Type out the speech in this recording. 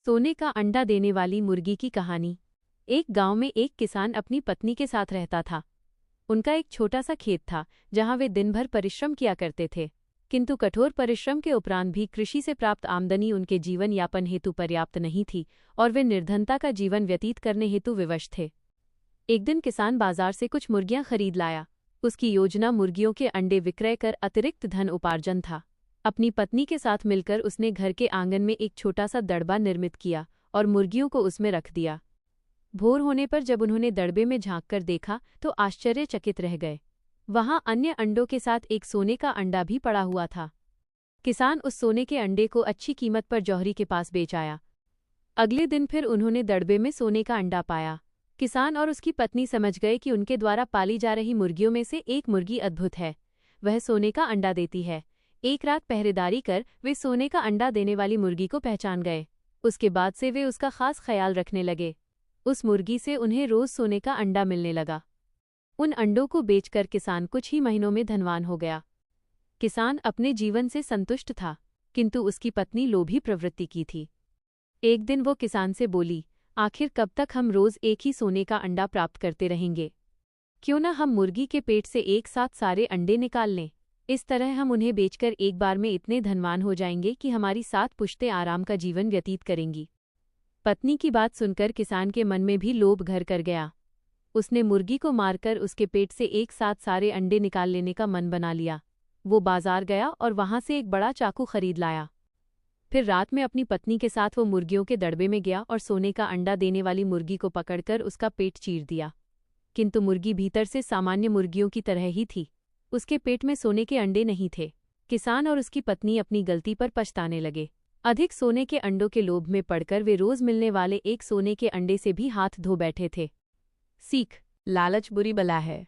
सोने का अंडा देने वाली मुर्गी की कहानी। एक गांव में एक किसान अपनी पत्नी के साथ रहता था। उनका एक छोटा सा खेत था जहां वे दिन भर परिश्रम किया करते थे, किंतु कठोर परिश्रम के उपरांत भी कृषि से प्राप्त आमदनी उनके जीवन यापन हेतु पर्याप्त नहीं थी और वे निर्धनता का जीवन व्यतीत करने हेतु विवश थे। एक दिन किसान बाजार से कुछ मुर्गियां खरीद लाया। उसकी योजना मुर्गियों के अंडे विक्रय कर अतिरिक्त धन उपार्जन था। अपनी पत्नी के साथ मिलकर उसने घर के आंगन में एक छोटा सा दड़बा निर्मित किया और मुर्गियों को उसमें रख दिया। भोर होने पर जब उन्होंने दड़बे में झांककर देखा तो आश्चर्यचकित रह गए। वहां अन्य अंडों के साथ एक सोने का अंडा भी पड़ा हुआ था। किसान उस सोने के अंडे को अच्छी कीमत पर जौहरी के पास बेच आया। अगले दिन फिर उन्होंने दड़बे में सोने का अंडा पाया। किसान और उसकी पत्नी समझ गए कि उनके द्वारा पाली जा रही मुर्गियों में से एक मुर्गी अद्भुत है, वह सोने का अंडा देती है। एक रात पहरेदारी कर वे सोने का अंडा देने वाली मुर्गी को पहचान गए। उसके बाद से वे उसका खास ख्याल रखने लगे। उस मुर्गी से उन्हें रोज सोने का अंडा मिलने लगा। उन अंडों को बेचकर किसान कुछ ही महीनों में धनवान हो गया। किसान अपने जीवन से संतुष्ट था, किंतु उसकी पत्नी लोभी प्रवृत्ति की थी। एक दिन वो किसान से बोली, आखिर कब तक हम रोज एक ही सोने का अंडा प्राप्त करते रहेंगे? क्यों न हम मुर्गी के पेट से एक साथ सारे अंडे निकाल लें। इस तरह हम उन्हें बेचकर एक बार में इतने धनवान हो जाएंगे कि हमारी 7 पुश्तें आराम का जीवन व्यतीत करेंगी। पत्नी की बात सुनकर किसान के मन में भी लोभ घर कर गया। उसने मुर्गी को मारकर उसके पेट से एक साथ सारे अंडे निकाल लेने का मन बना लिया। वो बाजार गया और वहां से एक बड़ा चाकू खरीद लाया। फिर रात में अपनी पत्नी के साथ वो मुर्गियों के दड़बे में गया और सोने का अंडा देने वाली मुर्गी को पकड़कर उसका पेट चीर दिया। किंतु मुर्गी भीतर से सामान्य मुर्गियों की तरह ही थी। उसके पेट में सोने के अंडे नहीं थे। किसान और उसकी पत्नी अपनी गलती पर पछताने लगे। अधिक सोने के अंडों के लोभ में पड़कर वे रोज मिलने वाले एक सोने के अंडे से भी हाथ धो बैठे थे। सीख, लालच बुरी बला है।